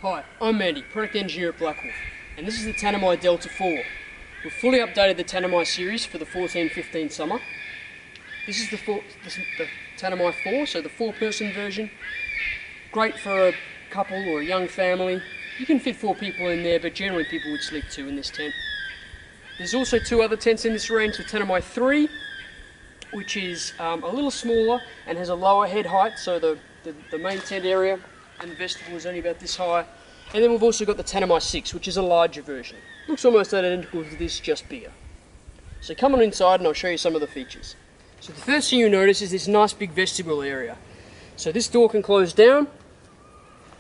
Hi, I'm Andy, Product Engineer at BlackWolf, and this is the Tanami Delta 4. We've fully updated the Tanami series for the 14-15 summer. This is the Tanami 4, so the 4-person version. Great for a couple or a young family. You can fit 4 people in there, but generally people would sleep 2 in this tent. There's also 2 other tents in this range, the Tanami 3, which is a little smaller and has a lower head height, so the main tent area and the vestibule is only about this high. And then we've also got the Tanami 6, which is a larger version. Looks almost identical to this, just bigger. So come on inside and I'll show you some of the features. So the first thing you notice is this nice big vestibule area. So this door can close down.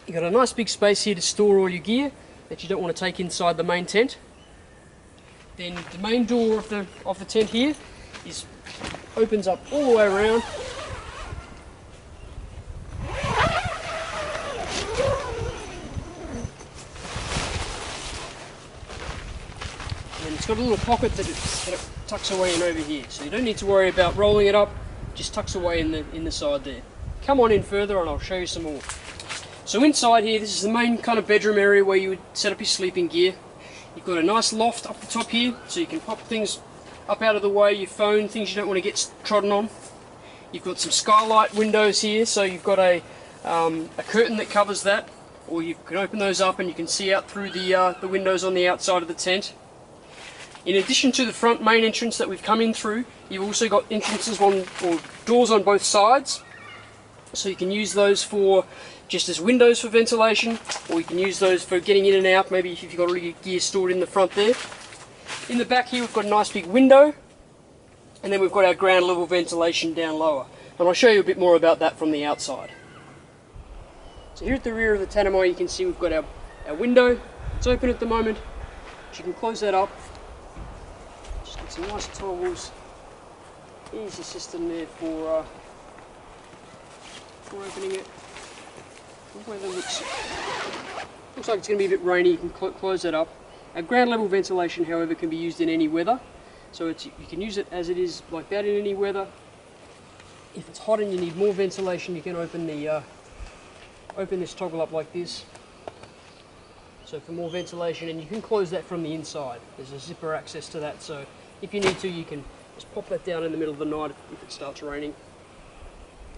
You've got a nice big space here to store all your gear that you don't want to take inside the main tent. Then the main door of the tent here opens up all the way around. And it's got a little pocket that it tucks away in over here, so you don't need to worry about rolling it up. It just tucks away in the side there. Come on in further and I'll show you some more. So inside here, this is the main kind of bedroom area where you would set up your sleeping gear. You've got a nice loft up the top here, so you can pop things up out of the way, your phone, things you don't want to get trodden on. You've got some skylight windows here, so you've got a curtain that covers that, or you can open those up and you can see out through the windows on the outside of the tent. In addition to the front main entrance that we've come in through, you've also got entrances or doors on both sides, so you can use those for just as windows for ventilation, or you can use those for getting in and out, maybe if you've got all your gear stored in the front there. In the back here we've got a nice big window, and then we've got our ground level ventilation down lower, and I'll show you a bit more about that from the outside. So here at the rear of the Tanami you can see we've got our window. It's open at the moment, but you can close that up. Just get some nice toggles. Easy system there for opening it. The weather looks like it's going to be a bit rainy. You can close that up. Our ground level ventilation, however, can be used in any weather, so you can use it as it is like that in any weather. If it's hot and you need more ventilation, you can open this toggle up like this, so for more ventilation, and you can close that from the inside. There's a zipper access to that, so if you need to, you can just pop that down in the middle of the night if it starts raining.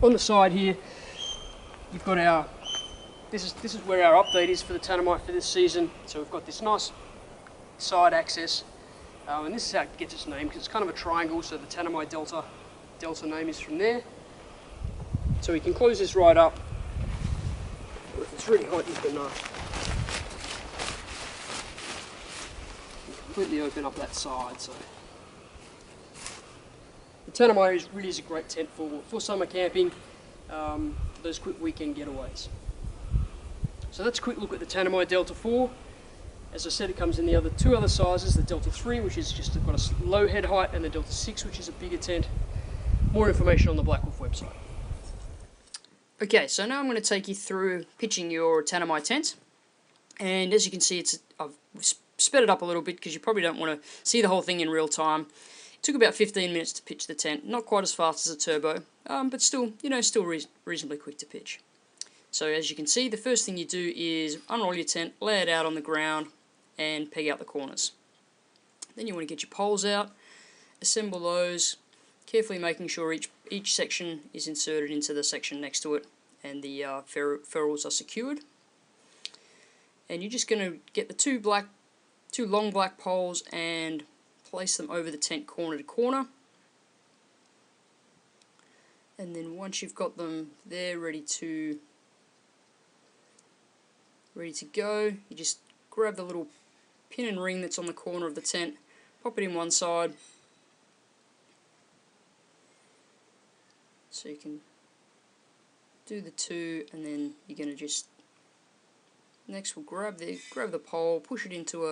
On the side here, you've got our this is where our update is for the Tanami for this season. So we've got this nice side access, and this is how it gets its name, because it's kind of a triangle, so the Tanami Delta name is from there. So we can close this right up. If it's really hot, you can completely open up that side. So the Tanami really is a great tent for summer camping, those quick weekend getaways. So that's a quick look at the Tanami Delta 4. As I said, it comes in the 2 other sizes, the Delta 3, which is just got a low head height, and the Delta 6, which is a bigger tent. More information on the BlackWolf website. Okay, so now I'm going to take you through pitching your Tanami tent. And as you can see, I've sped it up a little bit because you probably don't want to see the whole thing in real time. It took about 15 minutes to pitch the tent, not quite as fast as a turbo, but still reasonably quick to pitch. So as you can see, the first thing you do is unroll your tent, lay it out on the ground, and peg out the corners. Then you want to get your poles out, assemble those, carefully making sure each section is inserted into the section next to it, and the ferrules are secured. And you're just going to get the two long black poles and place them over the tent corner to corner. And then once you've got them there ready to go, you just grab the little pin and ring that's on the corner of the tent, pop it in one side, so you can do the 2, and then you're going to just next we'll grab the pole, push it into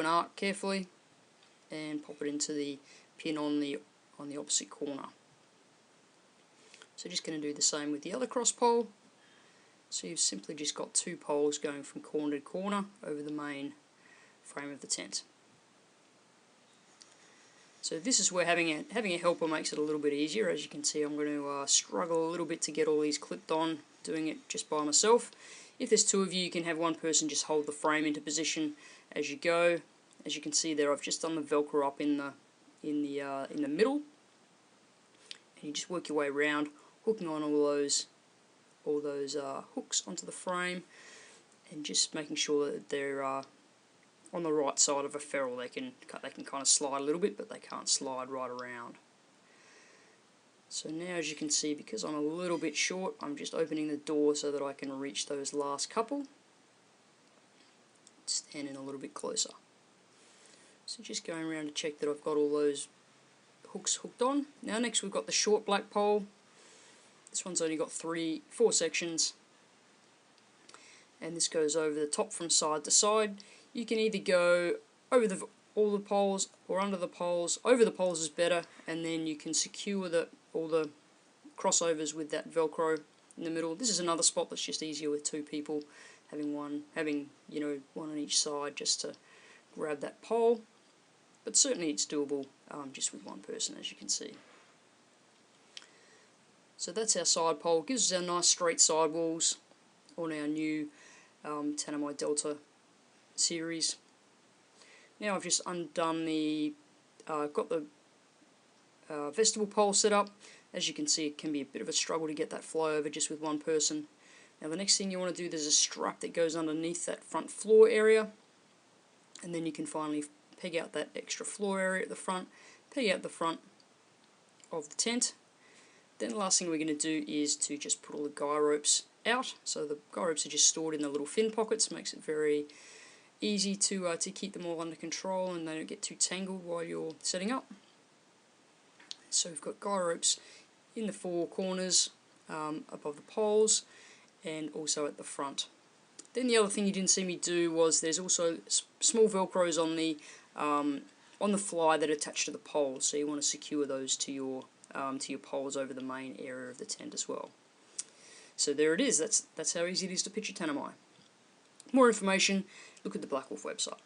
an arc carefully, and pop it into the pin on the opposite corner. So just going to do the same with the other cross pole. So you've simply just got 2 poles going from corner to corner over the main frame of the tent. So this is where having a helper makes it a little bit easier. As you can see, I'm going to struggle a little bit to get all these clipped on, doing it just by myself. If there's two of you, you can have one person just hold the frame into position as you go. As you can see there, I've just done the Velcro up in the middle, and you just work your way around, hooking on all those hooks onto the frame, and just making sure that they're on the right side of a ferrule. They can kind of slide a little bit, but they can't slide right around. So now, as you can see, because I'm a little bit short, I'm just opening the door so that I can reach those last couple. Stand in a little bit closer. So just going around to check that I've got all those hooks hooked on. Now next we've got the short black pole. This one's only got 4 sections, and this goes over the top from side to side. You can either go over all the poles or under the poles. Over the poles is better, and then you can secure all the crossovers with that Velcro in the middle. This is another spot that's just easier with 2 people, having one on each side just to grab that pole. But certainly it's doable just with one person, as you can see. So that's our side pole. Gives us our nice straight sidewalls on our new Tanami Delta series. Now I've just undone got the vestibule pole set up. As you can see, it can be a bit of a struggle to get that fly over just with one person. Now the next thing you want to do, there's a strap that goes underneath that front floor area, and then you can finally peg out that extra floor area at the front, peg out the front of the tent. Then the last thing we're going to do is to just put all the guy ropes out. So the guy ropes are just stored in the little fin pockets, makes it very easy to keep them all under control and they don't get too tangled while you're setting up. So we've got guy ropes in the 4 corners above the poles and also at the front. Then the other thing you didn't see me do was there's also small Velcros on the fly that attach to the poles, so you want to secure those to your poles over the main area of the tent as well. So there it is. That's how easy it is to pitch a Tanami. More information, look at the BlackWolf website.